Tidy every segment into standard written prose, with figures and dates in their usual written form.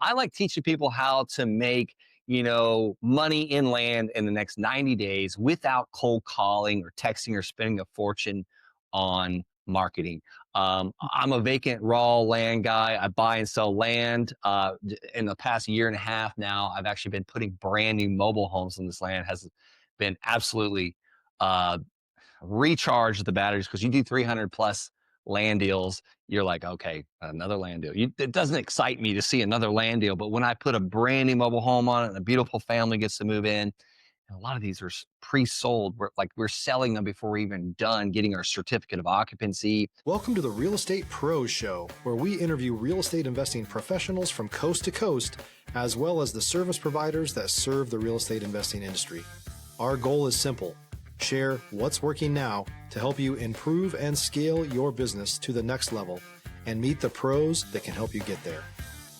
I like teaching people how to make, money inland in the next 90 days without cold calling or texting or spending a fortune on marketing. I'm a vacant raw land guy. I buy and sell land. In the past year and a half now, I've actually been putting brand new mobile homes on this land. Has been absolutely uh, recharge the batteries because you do 300 plus land deals. You're like, okay, another land deal. It doesn't excite me to see another land deal, but when I put a brand new mobile home on it and a beautiful family gets to move in, and a lot of these are pre-sold. We're selling them before we're even done getting our certificate of occupancy. Welcome to the Real Estate Pros Show, where we interview real estate investing professionals from coast to coast, as well as the service providers that serve the real estate investing industry. Our goal is simple: share what's working now to help you improve and scale your business to the next level and meet the pros that can help you get there.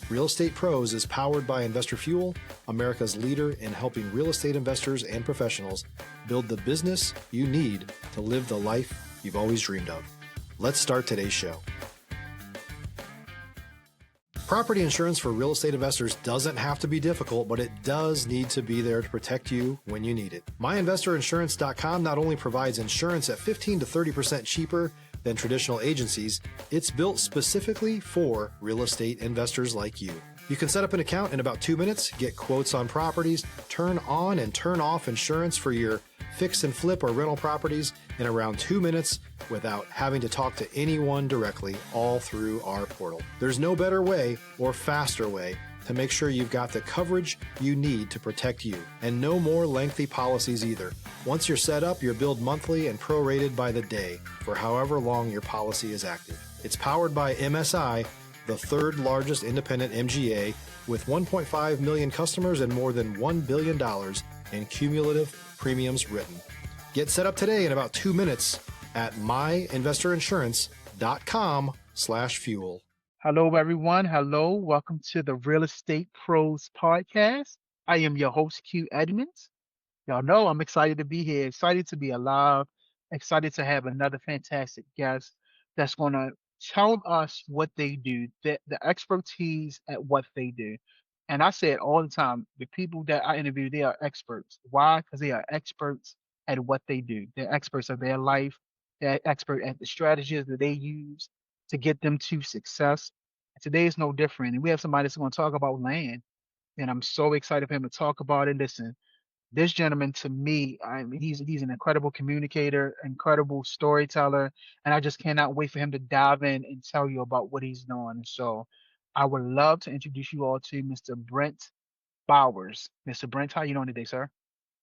Real Estate Pros is powered by Investor Fuel, America's leader in helping real estate investors and professionals build the business you need to live the life you've always dreamed of. Let's start today's show. Property insurance for real estate investors doesn't have to be difficult, but it does need to be there to protect you when you need it. MyInvestorInsurance.com not only provides insurance at 15 to 30% cheaper than traditional agencies, it's built specifically for real estate investors like you. You can set up an account in about 2 minutes, get quotes on properties, turn on and turn off insurance for your fix and flip or rental properties in around 2 minutes without having to talk to anyone directly, all through our portal. There's no better way or faster way to make sure you've got the coverage you need to protect you, and no more lengthy policies either. Once you're set up, you're billed monthly and prorated by the day for however long your policy is active. It's powered by MSI, the third largest independent MGA, with 1.5 million customers and more than $1 billion in cumulative premiums written. Get set up today in about 2 minutes at myinvestorinsurance.com/fuel. Hello, everyone. Hello. Welcome to the Real Estate Pros Podcast. I am your host, Q Edmonds. Y'all know I'm excited to be here, excited to be alive, excited to have another fantastic guest that's going to tell us what they do, the expertise at what they do. And I say it all the time, the people that I interview, they are experts. Why? Because they are experts at what they do. They're experts of their life. They're expert at the strategies that they use to get them to success. And today is no different. And we have somebody that's going to talk about land. And I'm so excited for him to talk about it. Listen, this gentleman, to me, I mean, he's an incredible communicator, incredible storyteller, and I just cannot wait for him to dive in and tell you about what he's doing. So I would love to introduce you all to Mr. Brent Bowers. Mr. Brent, how you doing today, sir?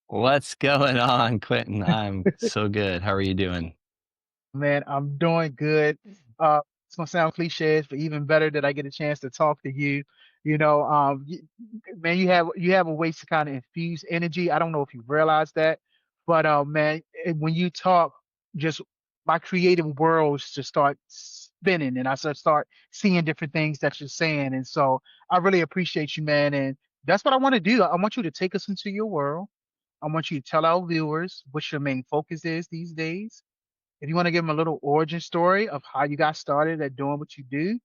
What's going on, Quentin? I'm so good. How are you doing? Man, I'm doing good. It's gonna sound cliché, but even better that I get a chance to talk to you. Man, you have a way to kind of infuse energy. I don't know if you realize that, but man, when you talk, just my creative worlds just start spinning, and I start seeing different things that you're saying, and so I really appreciate you, man. And that's what I want to do. I want you to take us into your world. I want you to tell our viewers what your main focus is these days. If you want to give them a little origin story of how you got started at doing what you do,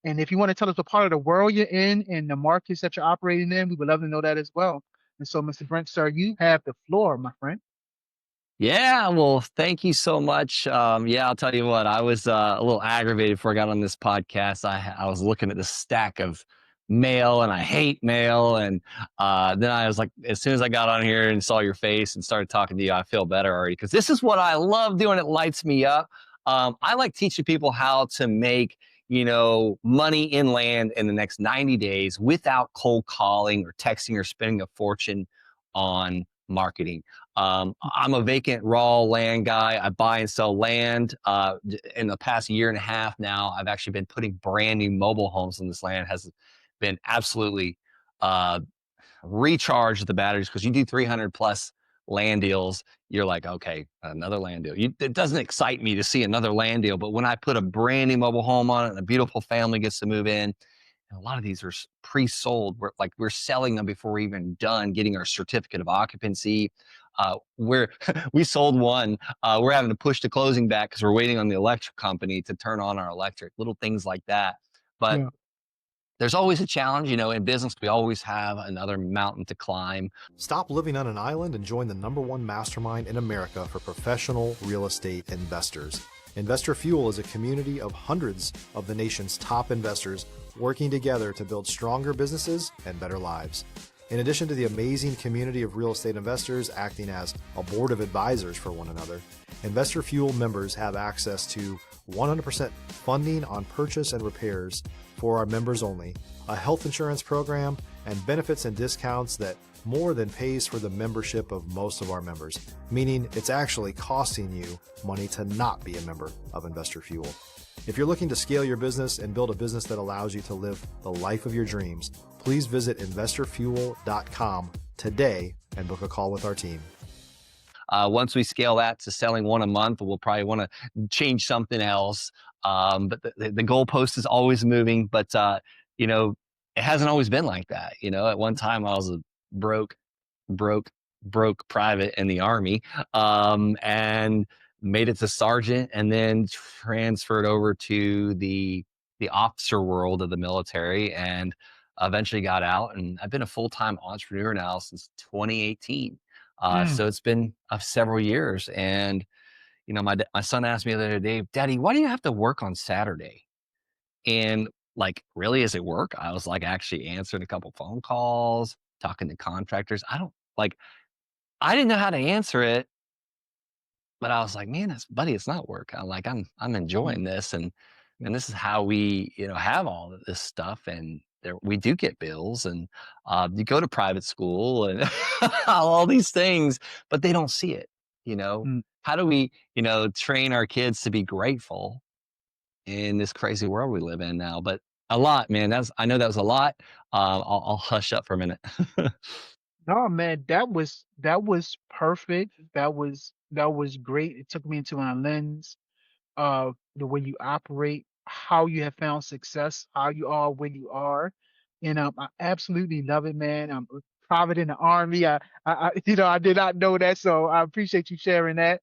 and if you want to tell us what part of the world you're in and the markets that you're operating in, we would love to know that as well. And so, Mr. Brent, sir, you have the floor, my friend. Yeah, well, thank you so much. Yeah, I'll tell you what, I was a little aggravated before I got on this podcast. I was looking at this stack of mail and I hate mail. And then I was like, as soon as I got on here and saw your face and started talking to you, I feel better already because this is what I love doing. It lights me up. I like teaching people how to make, money inland in the next 90 days without cold calling or texting or spending a fortune on marketing. I'm a vacant raw land guy. I buy and sell land. In the past year and a half now, I've actually been putting brand new mobile homes on this land. Has been absolutely uh, recharge the batteries because you do 300 plus land deals. You're like, okay, another land deal. It doesn't excite me to see another land deal, but when I put a brand new mobile home on it and a beautiful family gets to move in, and a lot of these are pre-sold. We're selling them before we're even done getting our certificate of occupancy. We sold one. We're having to push the closing back because we're waiting on the electric company to turn on our electric. Little things like that. But Yeah. there's always a challenge. In business, we always have another mountain to climb. Stop living on an island and join the #1 mastermind in America for professional real estate investors. Investor Fuel is a community of hundreds of the nation's top investors working together to build stronger businesses and better lives. In addition to the amazing community of real estate investors acting as a board of advisors for one another, Investor Fuel members have access to 100% funding on purchase and repairs for our members only, a health insurance program, and benefits and discounts that more than pays for the membership of most of our members, meaning it's actually costing you money to not be a member of Investor Fuel. If you're looking to scale your business and build a business that allows you to live the life of your dreams, please visit investorfuel.com today and book a call with our team. Once we scale that to selling one a month, we'll probably want to change something else. But the goalpost is always moving. But it hasn't always been like that. At one time I was a broke private in the Army, and made it to sergeant, and then transferred over to the officer world of the military, and eventually got out. And I've been a full-time entrepreneur now since 2018. So it's been several years. And my son asked me the other day, "Daddy, why do you have to work on Saturday?" And like, really, is it work? I was like, actually answering a couple phone calls, talking to contractors. I didn't know how to answer it, but I was like, man, buddy, it's not work. I'm enjoying this. And this is how we, have all of this stuff. And we do get bills, and you go to private school and all these things, but they don't see it. How do we, train our kids to be grateful in this crazy world we live in now? But a lot, man. I know that was a lot. I'll hush up for a minute. No, man, that was perfect. That was great. It took me into a lens of the way you operate, how you have found success, how you are where you are. And I absolutely love it, man. I'm a private in the Army. I did not know that, so I appreciate you sharing that.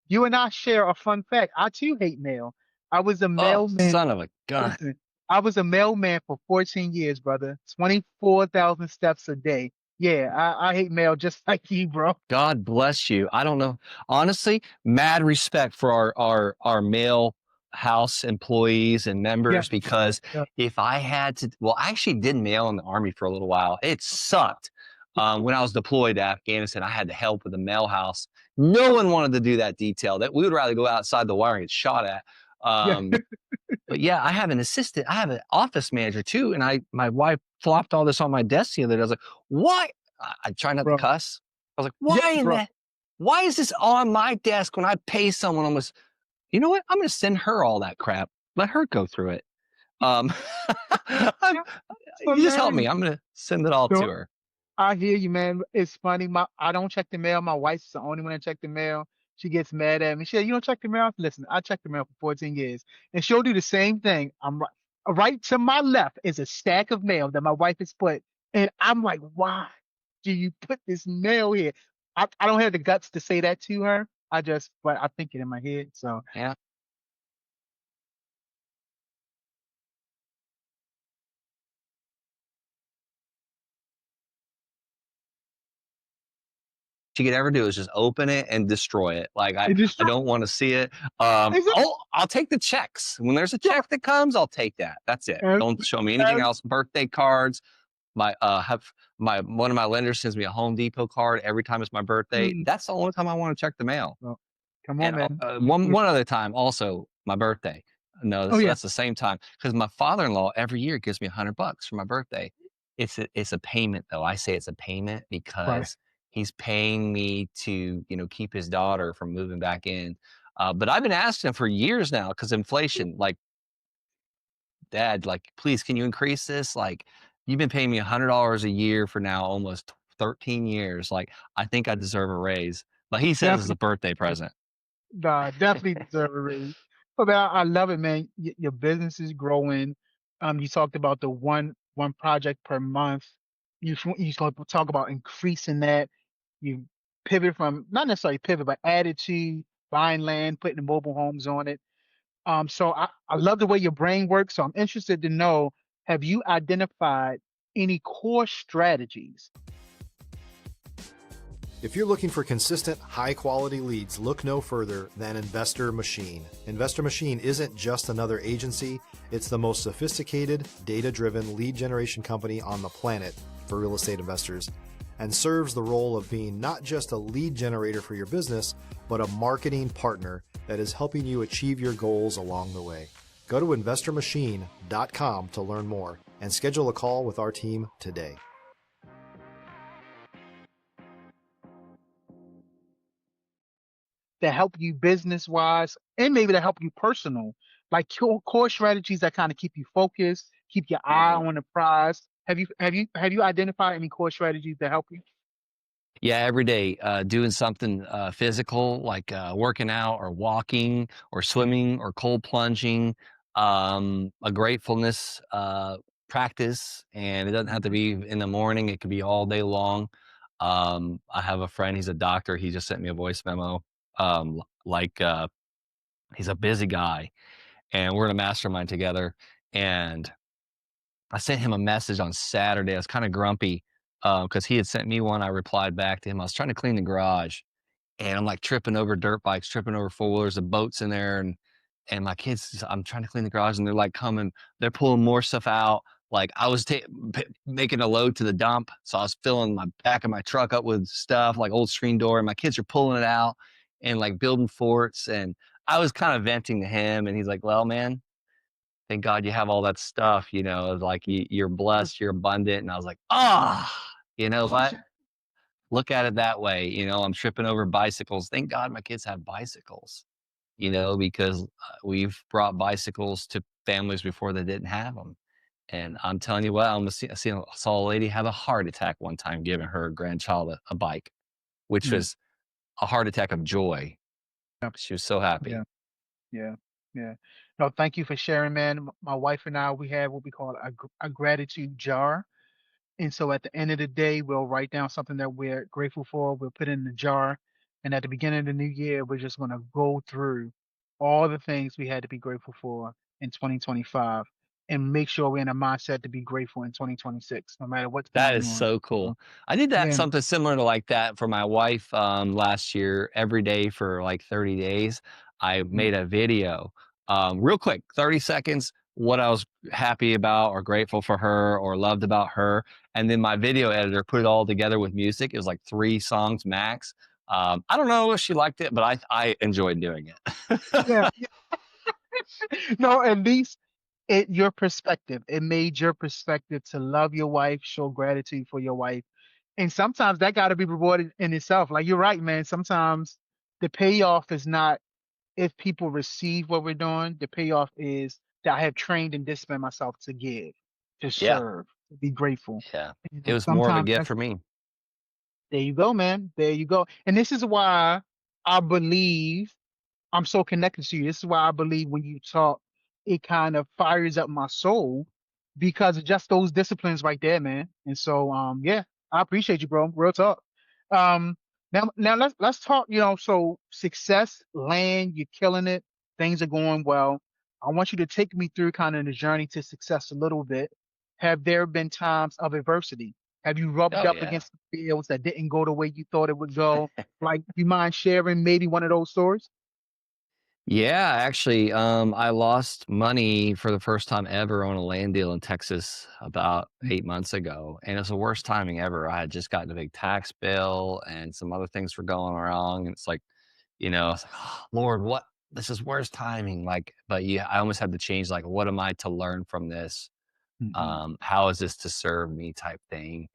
You and I share a fun fact. I too hate mail. I was a Oh, mailman. son of a gun. Listen, I was a mailman for 14 years, brother. 24,000 steps a day. Yeah, I hate mail just like you, bro. God bless you. I don't know. Honestly, mad respect for our male house employees and Yeah, members, because yeah, if I had to, well, I actually did mail in the Army for a little while. It sucked. When I was deployed to Afghanistan, I had to help with the mail house. No one wanted to do that detail. That we would rather go outside the wire and get shot at. yeah, But yeah, I have an assistant. I have an office manager too. And my wife flopped all this on my desk the other day. I was like, why? I try not to bro. cuss. I was like, Yeah, bro. why is this on my desk when I pay someone almost, you know what? I'm going to send her all that crap. Let her go through it. Um, I'm- Yeah, it's you just help me. hilarious. I'm going to send it all to So her. I hear you, man. It's funny. I don't check the mail. My wife's the only one that check the mail. She gets mad at me. She said, "You don't check the mail?" Listen, I check the mail for 14 years, and she'll do the same thing. I'm right to my left is a stack of mail that my wife has put, and I'm like, "Why do you put this mail here?" I don't have the guts to say that to her. But I think it in my head. So Yeah. She could ever do is just open it and destroy it. Like it just I don't want to see it. exactly. I'll take the checks. When there's a check that comes, I'll take that. That's it. And, Don't show me anything and, else. Birthday cards. Have my one of my lenders sends me a Home Depot card every time it's my birthday. mm, That's the only time I want to check the mail. well, come on, And man. one other time, also my birthday. No, Oh yeah, that's the same time, because my father-in-law every year gives me $100 for my birthday. It's a payment though. I say it's a payment right. because he's paying me to keep his daughter from moving back in. But I've been asking him for years now, because inflation. Like, Dad, like, please, can you increase this? Like, you've been paying me $100 a year for now almost 13 years. Like, I think I deserve a raise. But he says it's a Definitely. birthday present. Nah, definitely deserve a raise. But man, I love it, man. Your business is growing. You talked about the one project per month. You talk about increasing that. You pivot from not necessarily pivot, but added to buying land, putting the mobile homes on it. So I love the way your brain works. So I'm interested to know, have you identified any core strategies? If you're looking for consistent, high quality leads, look no further than Investor Machine. Investor Machine isn't just another agency, it's the most sophisticated, data driven lead generation company on the planet for real estate investors, and serves the role of being not just a lead generator for your business, but a marketing partner that is helping you achieve your goals along the way. Go to investormachine.com to learn more and schedule a call with our team today. That help you business wise and maybe to help you personal, like core strategies that kind of keep you focused, keep your eye Mhm. on the prize. Have you identified any core strategies that help you? Yeah, every day, doing something physical like working out or walking or Mm, swimming or cold plunging, a gratefulness practice. And it doesn't have to mhm, be in the morning, it could be all day long. I have a friend, he's a doctor. He just sent me a voice memo. Like he's a busy guy and we're in a mastermind together. And I sent him a message on Saturday. I was kind of grumpy because he had sent me one. I replied back to him. I was trying to clean the garage and I'm like tripping over dirt bikes, tripping over four wheelers and boats in there. And my kids, I'm trying to clean the garage and they're like coming, they're pulling more stuff out. Like I was making a load to the dump. So I was filling my back of my truck up with stuff like old screen door. And my kids are pulling it out and like building forts. And I was kind of venting to him. And he's like, well, man, thank God you have all that stuff, like you're blessed, you're abundant. And I was like, ah, you know what? Look at it that way. I'm tripping over bicycles. Thank God my kids have bicycles, because we've brought bicycles to families before they didn't have them. And I'm telling you what, I saw a lady have a heart attack one time giving her grandchild a bike, which mm, was a heart attack of joy. yeah, She was so happy. yeah, yeah, yeah. No, thank you for sharing, man. My wife and I, we have what we call a gratitude jar. And so at the end of the day, we'll write down something that we're grateful for. We'll put it in the jar. And at the beginning of the new year, we're just going to go through all the things we had to be grateful for in 2025 and make sure we're in a mindset to be grateful in 2026, no matter what's That going is on. so So, cool. I did that yeah. something similar to like that for my wife, last year. Every day for like 30 days, I Mm, made a video, real quick, 30 seconds, what I was happy about or grateful for her or loved about her. And then my video editor put it all together with music. It was like 3 songs max. I don't know if she liked it, but I enjoyed doing it. yeah. No, at least your perspective, it made your perspective to love your wife, show gratitude for your wife. And sometimes that got to be rewarded in itself. Like you're right, man. Sometimes the payoff is not if people receive what we're doing. The payoff is that I have trained and disciplined myself to give, to Yeah, serve, to be grateful. yeah. And, It was more of a sometimes gift that's for me. there you go, man. There you go. And this is why I believe I'm so connected to you. This is why I believe when you talk, it kind of fires up my soul because of just those disciplines right there, man. And so, yeah, I appreciate you, bro. Real talk. Um, now let's talk. So success, land, you're killing it. Things are going well. I want you to take me through kind of the journey to success a little bit. Have there been times of adversity? Have you rubbed Oh up yeah. against the fields that didn't go the way you thought it would go? Like, you mind sharing maybe one of those stories? Yeah, actually, I lost money for the first time ever on a land deal in Texas about Mm, 8 months ago, and it's the worst timing ever. I had just gotten a big tax bill, and some other things were going wrong, and it's like, it's like, "Oh, Lord, what? This is worst timing." Like, but yeah, I almost had to change. Like, what am I to learn from this? mhm. How is this to serve me? Type thing.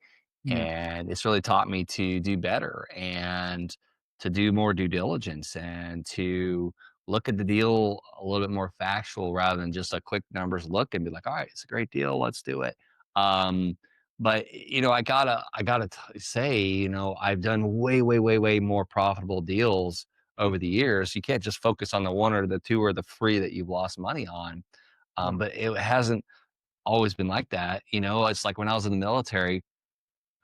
Yeah, And it's really taught me to do better and to do more due diligence and to look at the deal a little bit more factual rather than just a quick numbers look and be like, all right, it's a great deal, let's do it. um, but say, I've done way way way way more profitable deals over the years. You can't just focus on the one or the two or the three that you've lost money on. yeah, But it hasn't always been like that. It's like when I was in the military,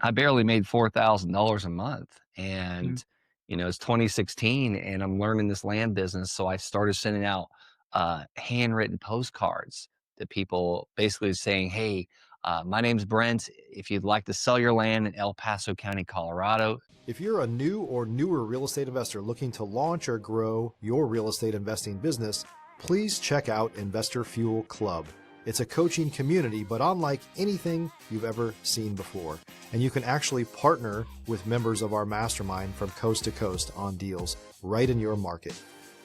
I barely made $4,000 a month. mm, And, it's 2016 and I'm learning this land business. So I started sending out handwritten postcards to people basically saying, hey, my name's Brent. If you'd like to sell your land in El Paso County, Colorado. If you're a new or newer real estate investor looking to launch or grow your real estate investing business, please check out Investor Fuel Club. It's a coaching community, but unlike anything you've ever seen before. And you can actually partner with members of our mastermind from coast to coast on deals right in your market.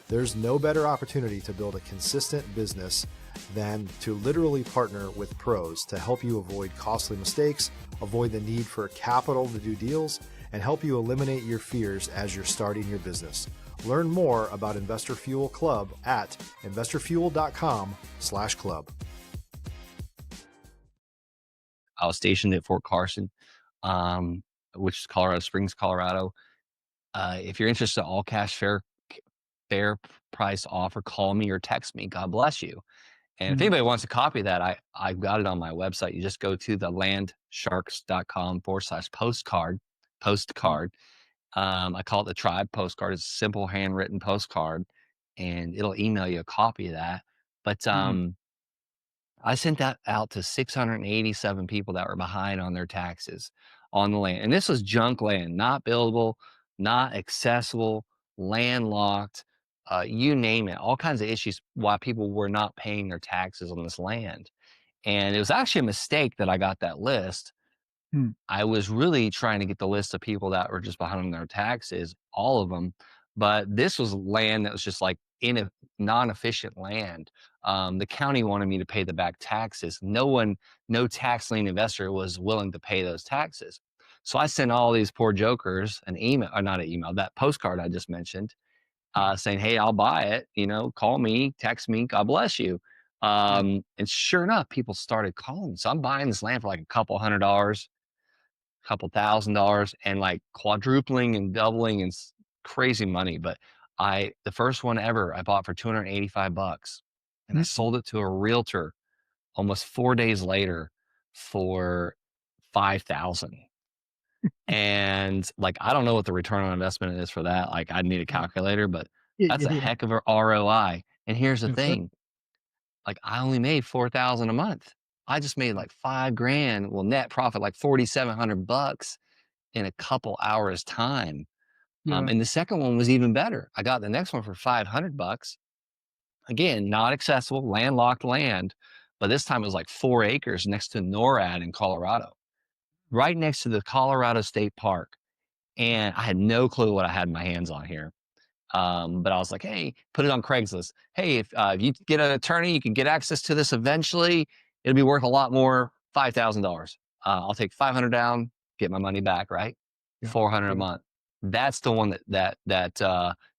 There's no better opportunity to build a consistent business than to literally partner with pros to help you avoid costly mistakes, avoid the need for capital to do deals, and help you eliminate your fears as you're starting your business. Learn more about Investor Fuel Club at investorfuel.com/club. I was stationed at Fort Carson, which is Colorado Springs, Colorado. If you're interested in all cash fair price offer, call me or text me. God bless you. And if Mm, anybody wants a copy of that, I've got it on my website. You just go to the landsharks.com/postcard. mm, I call it the tribe postcard. It's a simple handwritten postcard, and it'll email you a copy of that. But mm, I sent that out to 687 people that were behind on their taxes on the land. And this was junk land, not buildable, not accessible, landlocked, you name it, all kinds of issues why people were not paying their taxes on this land. And it was actually a mistake that I got that list. mm, I was really trying to get the list of people that were just behind on their taxes, all of them. But this was land that was just like in a non-efficient land. The county wanted me to pay the back taxes. No tax lien investor was willing to pay those taxes. So I sent all these poor jokers an email, or not an email, that postcard I just mentioned, mm. saying, "Hey, I'll buy it. Call me, text me. God bless you." Yeah, And sure enough, people started calling. So I'm buying this land for like a couple $100, couple $1,000, and like quadrupling and doubling and crazy money. But the first one ever, I bought for 285 bucks, and I mm, sold it to a realtor almost 4 days later for 5,000. And like, I don't know what the return on investment is for that. Like, I'd need a mm. calculator, but Yeah, that's yeah, a yeah. heck of a ROI. And here's the Yes, sir. thing, like, I only made 4,000 a month. I just made like 5 grand. Well, net profit, like 4,700 bucks in a couple hours time. Yeah. And the second one was even better. I got the next one for 500 bucks. Again, not accessible, landlocked land, but this time it was like 4 acres next to NORAD in Colorado, right next to the Colorado State Park. And I had no clue what I had my hands on here. But I was like, hey, put it on Craigslist. Hey, if you get an attorney, you can get access to this eventually. It'll be worth a lot more, $5,000. I'll take 500 down, get my money back, right? Yeah, 400 a yeah, month. That's the one that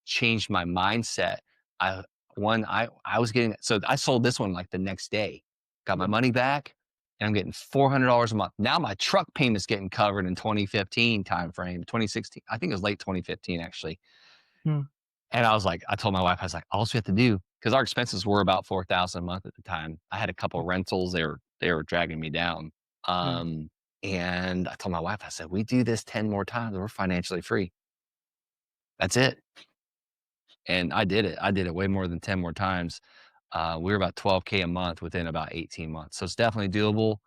changed my mindset. I I was getting, so I sold this one like the next day, got my yeah, money back, and I'm getting $400 a month. Now my truck payment's getting covered in 2015 timeframe, 2016. I think it was late 2015 actually. mm, And I was like, I told my wife, I was like, all we have to do, because our expenses were about 4,000 a month at the time. I had a couple yeah, of rentals. They were dragging me down. yeah, And I told my wife, I said, we do this 10 more times, we're financially free. That's it. And I did it. I did it way more than 10 more times. We were about 12K a month within about 18 months. So it's definitely doable.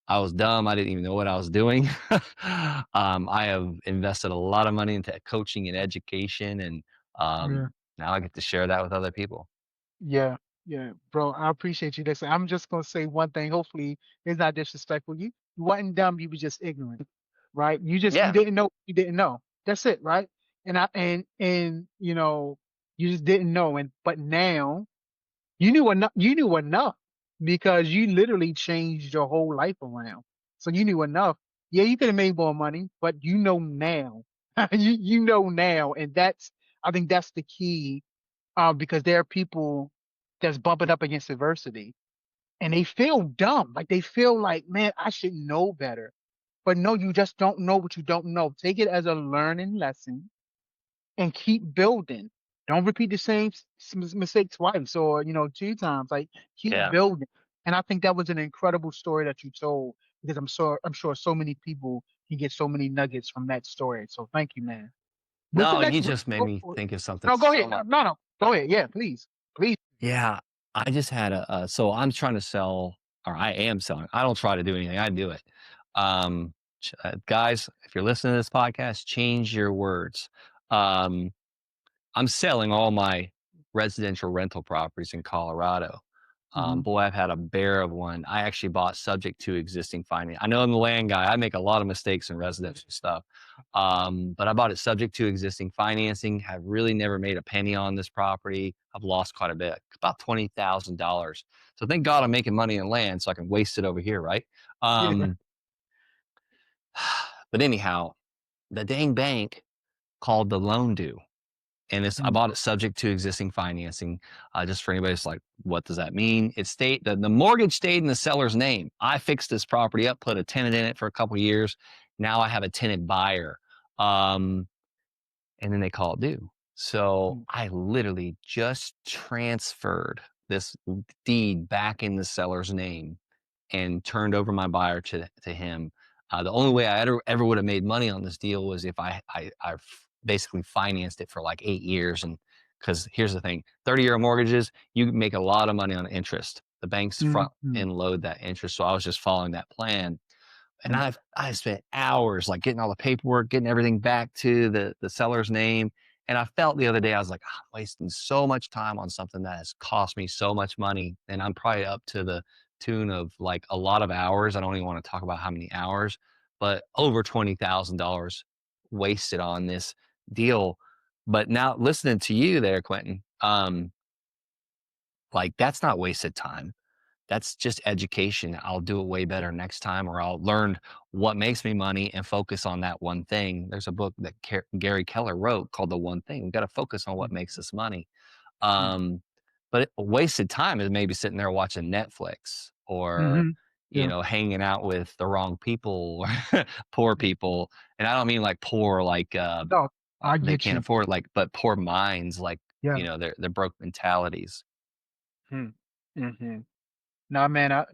I was dumb. I didn't even know what I was doing. I have invested a lot of money into coaching and education, and yeah. now I get to share that with other people. Yeah, yeah, bro. I appreciate you. Listen, I'm just gonna say one thing. Hopefully, it's not disrespectful. You wasn't dumb. You were just ignorant, right? You Yeah. didn't know. You didn't know. That's it, right? And you just didn't know. And but now you knew enough. You knew enough because you literally changed your whole life around. So you knew enough. Yeah, you could have made more money, but you know now. You know now, and I think that's the key because there are people that's bumping up against adversity and they feel dumb. Like they feel like, man, I should know better. But no, you just don't know what you don't know. Take it as a learning lesson and keep building. Don't repeat the same mistake twice or, 2 times. Like keep Yeah. building. And I think that was an incredible story that you told because I'm sure so many people can get so many nuggets from that story. So thank you, man. What's the No, next? you just made me think of something No, go so ahead. much. No, no. Go ahead. Yeah, please. Please. Yeah. I just had so I'm trying to sell, or I am selling. I don't try to do anything. I do it. Guys, if you're listening to this podcast, change your words. Um, I'm selling all my residential rental properties in Colorado. Hmm. Boy, I've had a bear of one. I actually bought subject to existing finance. I know I'm the land guy. I make a lot of mistakes in residential stuff. But I bought it subject to existing financing. Have really never made a penny on this property. I've lost quite a bit, about $20,000. So thank God I'm making money in land so I can waste it over here, right? Yeah. Um, but anyhow, the dang bank called the loan due, and I Mm, bought it subject to existing financing. Just for anybody who's like, what does that mean? The mortgage stayed in the seller's name. I fixed this property up, put a tenant in it for a couple of years. Now I have a tenant buyer. Um, and then they call it due. So mm, I literally just transferred this deed back in the seller's name and turned over my buyer to him. The only way I ever would have made money on this deal was if basically financed it for like 8 years. And because here's the thing, 30-year mortgages, you make a lot of money on interest. The banks mm, front mm, end load that interest. So I was just following that plan. And mm, I spent hours like getting all the paperwork, getting everything back to the seller's name. And I felt the other day, I was like, "Ah, I'm wasting so much time on something that has cost me so much money. And I'm probably up to the tune of like a lot of hours. I don't even want to talk about how many hours, but over $20,000 wasted on this deal. But now listening to you there, Quentin, like that's not wasted time. That's just education. I'll do it way better next time, or I'll learn what makes me money and focus on that one thing. There's a book that Gary Keller wrote called The One Thing. We got to focus on what mm, makes us money. mm, Um, but wasted time is maybe sitting there watching Netflix, or, mhm. Yeah. hanging out with the wrong people, or poor people. And I don't mean like poor, like No, I they get can't you. afford, like, but poor minds, like, Yeah. they're broke mentalities. Mm, hmm. Nah, man,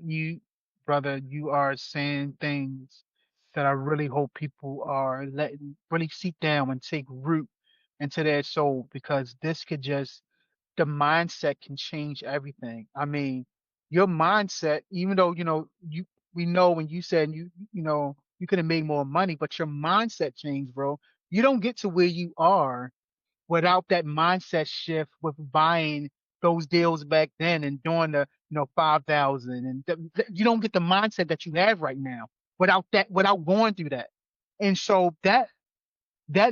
brother, you are saying things that I really hope people are letting really seep down and take root into their soul, because this could just, the mindset can change everything. I mean, your mindset, even though, we know when you said you could have made more money, but your mindset changed, bro. You don't get to where you are without that mindset shift with buying those deals back then and doing the 5,000, and you don't get the mindset that you have right now without going through that. And so that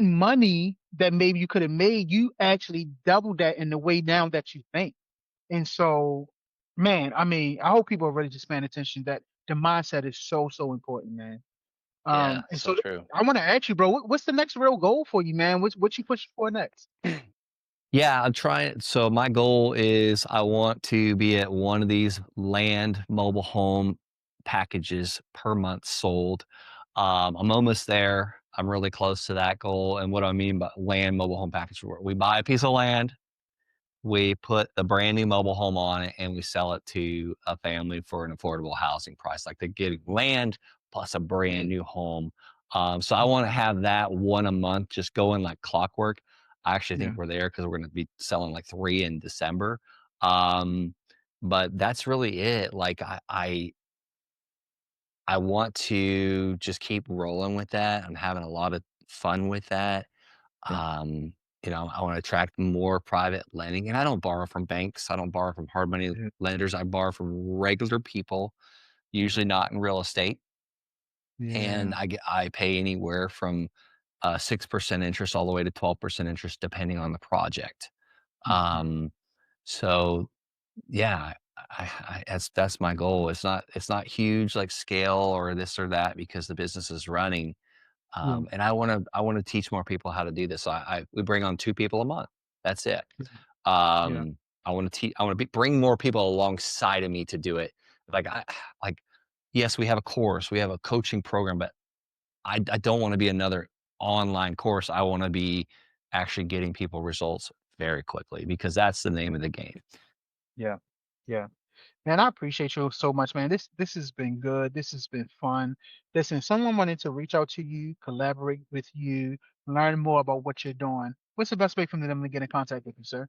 money that maybe you could have made, you actually doubled that in the way now that you think. And so, man, I mean, I hope people are really just paying attention that the mindset is so, so important, man. Yeah, And so so true. I want to ask you, bro, what's the next real goal for you, man? What you pushing for next? Yeah, I'm trying. So my goal is I want to be at one of these land mobile home packages per month sold. I'm almost there. I'm really close to that goal. And what I mean by land mobile home package, where we buy a piece of land, we put the brand new mobile home on it, and we sell it to a family for an affordable housing price. Like they're getting land plus a brand new home. So I want to have that one a month just going like clockwork. I actually think Yeah. we're there because we're going to be selling like three in December. Um, but that's really it. Like I want to just keep rolling with that. I'm having a lot of fun with that. Yeah. Um, I want to attract more private lending, and I don't borrow from banks. I don't borrow from hard money Yeah. lenders. I borrow from regular people, usually not in real estate. And Yeah. I pay anywhere from 6% interest all the way to 12% interest, depending on the project. Mhm. Um, so yeah, that's my goal. It's not huge like scale or this or that because the business is running. Yeah. And I wanna teach more people how to do this. We bring on 2 people a month. That's it. Yeah. Yeah. I wanna bring more people alongside of me to do it. Like, like, yes, we have a course, we have a coaching program, but I don't wanna be another online course. I wanna be actually getting people results very quickly because that's the name of the game. Yeah. Yeah. Man, I appreciate you so much, man. This has been good. This has been fun. Listen, if someone wanted to reach out to you, collaborate with you, learn more about what you're doing, what's the best way for them to get in contact with you, sir?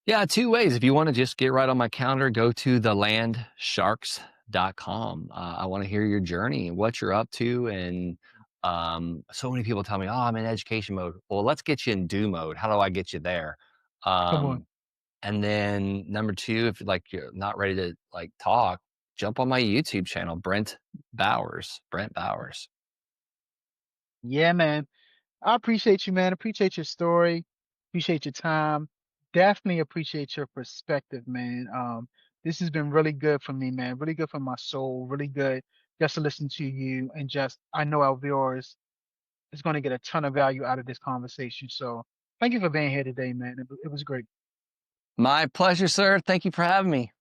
Yeah, two ways. If you want to just get right on my calendar, go to thelandsharks.com. I want to hear your journey and what you're up to. And so many people tell me, oh, I'm in education mode. Well, let's get you in do mode. How do I get you there? Come on. Um, and then number two, if you're not ready to talk, jump on my YouTube channel, Brent Bowers. Yeah, man. I appreciate you, man. Appreciate your story. Appreciate your time. Definitely appreciate your perspective, man. This has been really good for me, man. Really good for my soul. Really good just to listen to you and just I know our viewers is going to get a ton of value out of this conversation. So thank you for being here today, man. It was great. My pleasure, sir. Thank you for having me.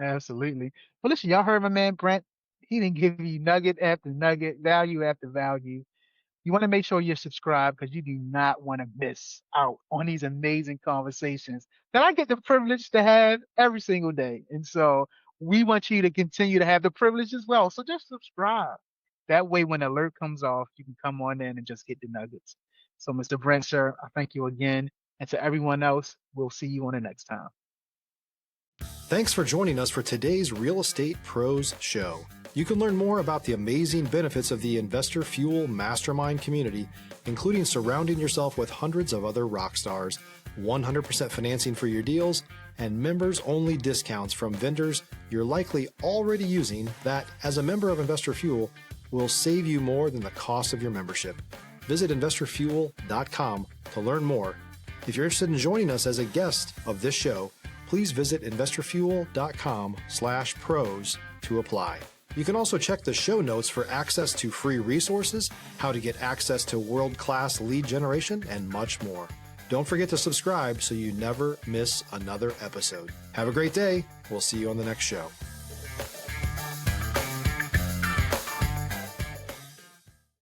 Absolutely. But listen, y'all heard my man Brent. He didn't give you nugget after nugget, value after value. You want to make sure you're subscribed because you do not want to miss out on these amazing conversations that I get the privilege to have every single day. And so we want you to continue to have the privilege as well. So just subscribe. That way, when the alert comes off, you can come on in and just get the nuggets. So, Mr. Brent, sir, I thank you again. And to everyone else, we'll see you on the next time. Thanks for joining us for today's Real Estate Pros Show. You can learn more about the amazing benefits of the Investor Fuel Mastermind community, including surrounding yourself with hundreds of other rock stars, 100% financing for your deals, and members-only discounts from vendors you're likely already using that, as a member of Investor Fuel, will save you more than the cost of your membership. Visit investorfuel.com to learn more. If you're interested in joining us as a guest of this show, please visit investorfuel.com/pros to apply. You can also check the show notes for access to free resources, how to get access to world-class lead generation, and much more. Don't forget to subscribe so you never miss another episode. Have a great day. We'll see you on the next show.